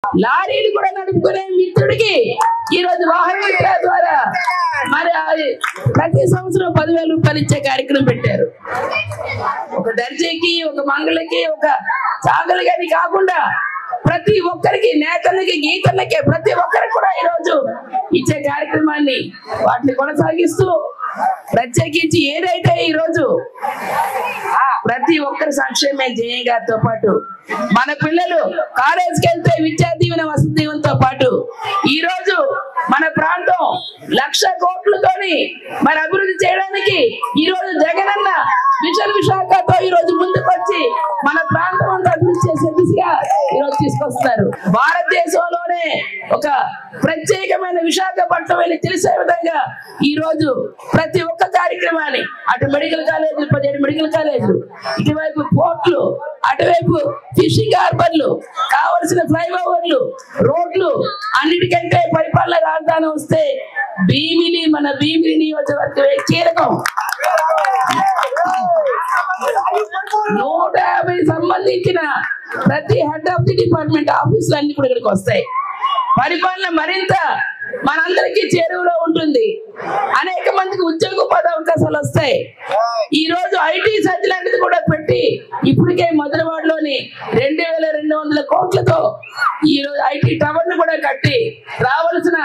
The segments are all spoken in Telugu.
లారీలు కూడా నడుపుకునే మిత్రుడికి ఈ రోజు వాహన మిత్ర ద్వారా మరి ప్రతి సంవత్సరం 10,000 రూపాయలు ఇచ్చే కార్యక్రమం పెట్టారు. ఒక దర్జీకి, ఒక మంగళకి, ఒక చాగలికి అని కాకుండా ప్రతి ఒక్కరికి, నేతలకి, గీతలకి, ప్రతి ఒక్కరికి కూడా ఈ రోజు ఇచ్చే కార్యక్రమాన్ని వాటిని కొనసాగిస్తూ ప్రత్యేకించి ఏదైతే ఈ రోజు ప్రతి ఒక్కరి సంక్షేమే ధ్యేయంగాతో పాటు మన పిల్లలు కాలేజీకి వెళ్తే విద్యా దీవెన, వసతి దీవెనతో పాటు ఈ రోజు మన ప్రాంతం 1,00,000 కోట్లతోని మరి అభివృద్ధి చేయడానికి ఈ రోజు జగనన్న మిషన్ విశాఖతో ఈ రోజు ముందుకొచ్చి మన ప్రాంతం అంతా అభివృద్ధి చేసే దిశగా ఈ రోజు తీసుకొస్తారు. భారతదేశంలోనే ఒక ప్రత్యేకమైన విశాఖపట్నం అని తెలిసే విధంగా ఈ రోజు ప్రతి ఒక్క కార్యక్రమాన్ని, అటు మెడికల్ కాలేజీలు, 17 మెడికల్ కాలేజీలు, ఇటువైపు పోర్ట్లు, అటువైపు ఫిషింగ్ హార్బర్లు, కావలసిన ఫ్లైఓవర్లు, రోడ్లు, అన్నిటికంటే పరిపాలన రాజధాని వస్తే భీమిని, మన భీమిని నియోజకవర్గమే కీలకం. 150 సంబంధించిన ప్రతి హెడ్ ఆఫ్ ది డిపార్ట్మెంట్ ఆఫీసులు అన్ని కూడా ఇక్కడికి వస్తాయి. పరిపాలన మరింత మనందరికీ చేరువలో ఉంటుంది. అనేక మందికి ఉద్యోగ అవకాశాలు వస్తాయి. ఈ రోజు ఐటీ సర్జ్ లాంటిది కూడా పెట్టి ఇప్పటికే మధురవాడలోని 2,200 కోట్లతో ఈ రోజు ఐటీ టవర్ను కూడా కట్టి రావాల్సిన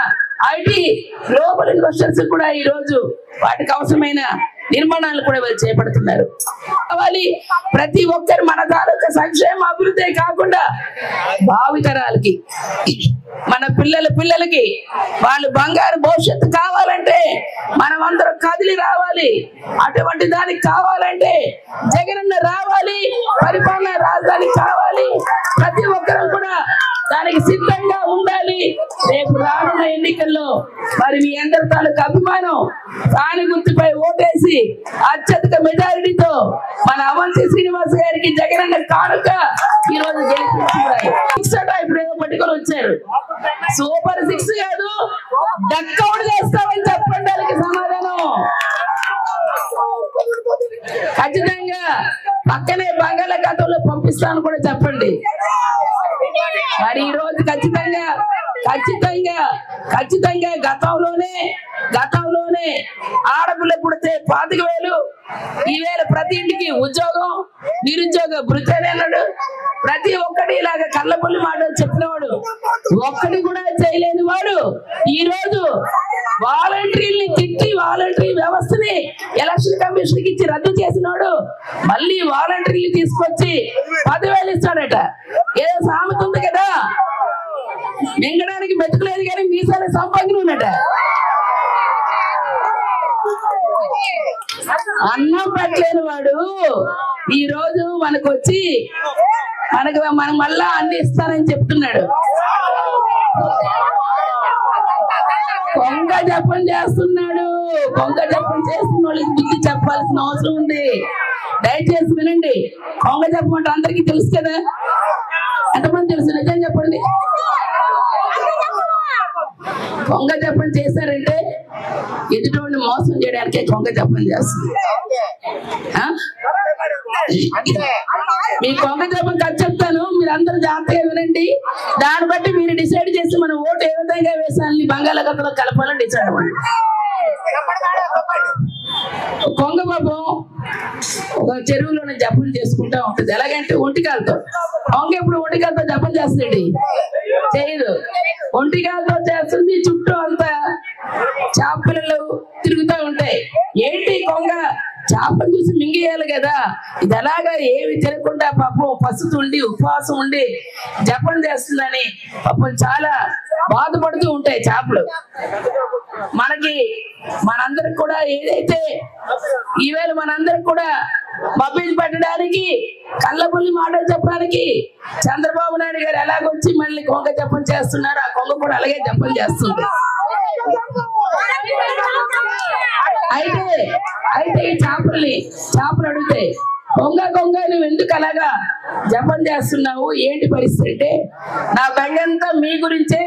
ఐటీ గ్లోబల్ ఇన్వెస్టర్స్ కూడా ఈ రోజు వాటికి అవసరమైన నిర్మాణాలు కూడా వాళ్ళు చేపడుతున్నారు. ప్రతి ఒక్కరు మన తాలూకా సంక్షేమ అభివృద్ధి కాకుండా భావితరాలకి, మన పిల్లలకి వాళ్ళు బంగారు భవిష్యత్తు కావాలంటే మనం అందరం కదిలి రావాలి. అటువంటి దానికి కావాలంటే జగనన్న రావాలి, పరిపాలన రాజధాని కావాలి. ప్రతి ఒక్కరు కూడా దానికి సిద్ధంగా ఉండాలి. రేపు రానున్న ఎన్నికల్లో మరి మీ అందరి తాలూకు అభిమానం తాని గుర్తుపై ఓటేసి అత్యధిక మెజారిటీతో మన అవంతి శ్రీనివాస్ గారికి జగనన్న కానుక ఈ రోజు గెలిపించారు. ఇప్పుడు ఏదో పట్టుకొని వచ్చారు. సూపర్ 6 కాదు, డక్అవుట్ చేస్తామని చెప్పండి. వాళ్ళకి సమాధానం ఖచ్చితంగా పక్కనే బంగాళాఖాతంలో పంపిస్తాను కూడా చెప్పండి. మరి ఈ రోజు ఖచ్చితంగా గతంలోనే ఆడపిల్ల పుడితే 25,000, ఈవేళ ప్రతి ఇంటికి ఉద్యోగం, నిరుద్యోగ భృతి అన్నాడు. ప్రతి ఒక్కటి ఇలాగ కళ్ళబుల్లి మాటలు చెప్పినవాడు ఒక్కటి కూడా చేయలేని వాడు ఈ రోజు వాలంటీర్ని తిట్టి వాలంటీర్ వ్యవస్థని ఎలక్షన్ కమిషన్ కి ఇచ్చి రద్దు చేసినాడు. మళ్ళీ వాలంటీర్లు తీసుకొచ్చి 10,000 ఇస్తాడట. ఏదో సామెత ఉంది కదా, మింగడానికి మెతుకులేదు కానీ మీసాలే సంపాదన ఉన్నట. అన్నం పెట్టలేని వాడు ఈ రోజు మనకు వచ్చి మనం మళ్ళా అన్ని ఇస్తానని చెప్తున్నాడు. కొంగ జపం చేస్తున్నాడు. కొంగ జపం చేస్తున్న వాళ్ళకి బుద్ధి చెప్పాల్సిన అవసరం ఉంది. దయచేసి వినండి. కొంగ జపం అంటే అందరికీ తెలుసు కదా. ఎంతమంది తెలుసు? నిజం చెప్పండి. కొంగ జపం చేశారంటే ఎదుటోడిని మోసం చేయడానికే కొంగ జపం చేస్తుంది. మీ కొంగ జపం ఖర్చు చెప్తాను, మీరు అందరూ జాగ్రత్తగా వినండి. దాన్ని బట్టి మీరు డిసైడ్ చేసి మన ఓటు ఏ విధంగా వేసాలని బంగాళాఖాతంలో కలపాలని డిసైడ్ అవ్వండి. కొంగ పాపం ఒక చెరువులోనే జపం చేసుకుంటా ఉంటుంది. ఎలాగంటే ఒంటికాలతో. కొంగ ఎప్పుడు ఒంటికాలతో జపం చేస్తుంది? చేయదు. ఒంటికాలతో చేస్తుంది. చుట్టూ అంతా చేపలు తిరుగుతూ ఉంటాయి. ఏంటి కొంగ చేపను చూసి మింగేయాలి కదా. ఇది ఎలాగా ఏమి తినకుండా పాపం పసుతుండి ఉపవాసం ఉండి జపం చేస్తుందని పాపం చాలా బాధపడుతూ ఉంటాయి చేపలు. మనందరికి కూడా ఏదైతే ఈవేళ మనందరికి కూడా మభ్య పెట్టడానికి, కళ్ళబుల్లి మాటలు చెప్పడానికి చంద్రబాబు నాయుడు గారు ఎలాగొచ్చి మళ్ళీ కొంగ జపం చేస్తున్నారు. ఆ కొంగ కూడా అలాగే జపం చేస్తుంది. అయితే ఈ చేపలు అడుగుతాయి, కొంగ నువ్వు ఎందుకు అలాగా జపం చేస్తున్నావు, ఏంటి పరిస్థితి అంటే, నా బెంగంతా మీ గురించే,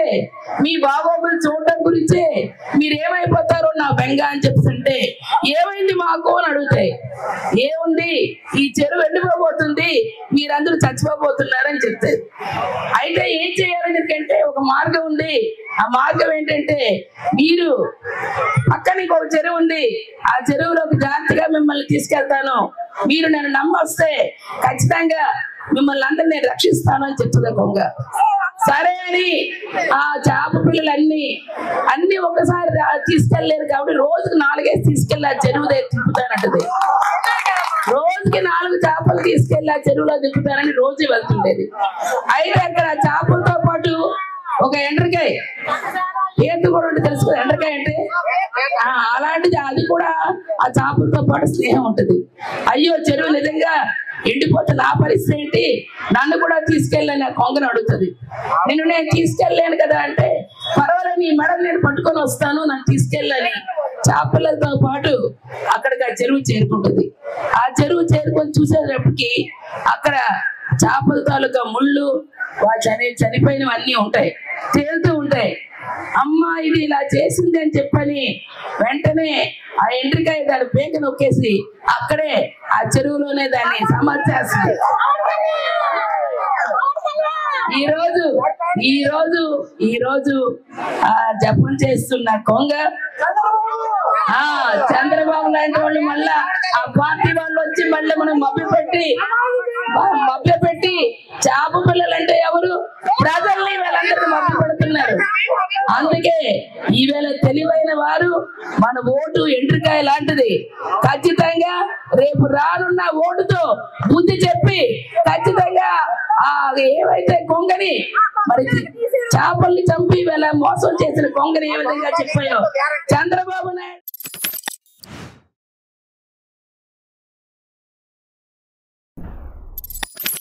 మీ బాగోగులు చూడటం గురించే, మీరేమైపోతారో నా బెంగ అని చెప్తుంటే ఏమైంది మాకు అని అడుగుతాయి. ఏముంది, ఈ చెరువు ఎండిపోబోతుంది, మీరందరూ చచ్చిపోబోతున్నారని చెప్తారు. అయితే ఏం చేయాలని ఎందుకంటే ఒక మార్గం ఉంది. ఆ మార్గం ఏంటంటే, మీరు పక్కన ఇంకొక చెరువు ఉంది, ఆ చెరువులోకి జాగ్రత్తగా మిమ్మల్ని తీసుకెళ్తాను, మీరు నన్ను నమ్మొస్తే ఖచ్చితంగా మిమ్మల్ని అందరినీ నేను రక్షిస్తాను అని చెప్తుంది కొంగ. సరే అని ఆ చేప పిల్లలు అన్ని ఒకసారి తీసుకెళ్లేరు కాబట్టి రోజుకు 4 తీసుకెళ్ళి ఆ చెరువు దగ్గర తిప్పుతానంటది. రోజుకి 4 చేపలు తీసుకెళ్ళి ఆ చెరువులో దింపుతానని రోజు వెళ్తుండేది. అయితే అక్కడ ఆ చేపలతో పాటు ఒక ఎండ్రకాయ ఈత కూడా ఉంటుంది, తెలుసు కదా ఎండ్రకాయ అంటే. అలాంటిది, అది కూడా ఆ చేపలతో పాటు స్నేహం ఉంటుంది. అయ్యో చెరువు నిజంగా ఎండిపోతే నా పరిస్థితి ఏంటి, నన్ను కూడా తీసుకెళ్ళని ఆ కొంగను అడుగుతుంది. నేను తీసుకెళ్ళలేను కదా అంటే, పర్వాలేదు నీ మెడలు నేను పట్టుకొని వస్తాను, నన్ను తీసుకెళ్ళని చేపలతో పాటు అక్కడికి ఆ చెరువు చేరుకుంటుంది. ఆ చెరువు చేరుకొని చూసేటప్పటికి అక్కడ చేపల తాలూకా ముళ్ళు, చనిపోయినవి అన్నీ ఉంటాయి, తేలుతూ ఉంటాయి. అమ్మ ఇది ఇలా చేసింది అని చెప్పని వెంటనే ఆ ఎండ్రికాయ దాని పేక నొక్కేసి అక్కడే ఆ చెరువులోనే దాన్ని సమర్చేస్తుంది. ఈ రోజు ఆ జపం చేస్తున్న కొంగ చంద్రబాబు లాంటి వాళ్ళు మళ్ళా ఆ పార్టీ వాళ్ళు వచ్చి మళ్ళీ మనం మభ్యపెట్టి చేప పిల్లలంటే ఎవరు, ప్రజల్ని వీళ్ళందరినీ మభ్యపెడుతున్నారు. అందుకే ఈవేళ తెలివైన వారు, మన ఓటు ఎండ్రికాయ లాంటిది, ఖచ్చితంగా రేపు రానున్న ఓటుతో బుద్ధి చెప్పి ఖచ్చితంగా ఏవైతే కొంగని, మరి చేపల్ని చంపి వీళ్ళ మోసం చేసిన కొంగని ఏ విధంగా చెప్పాయో చంద్రబాబు నాయుడు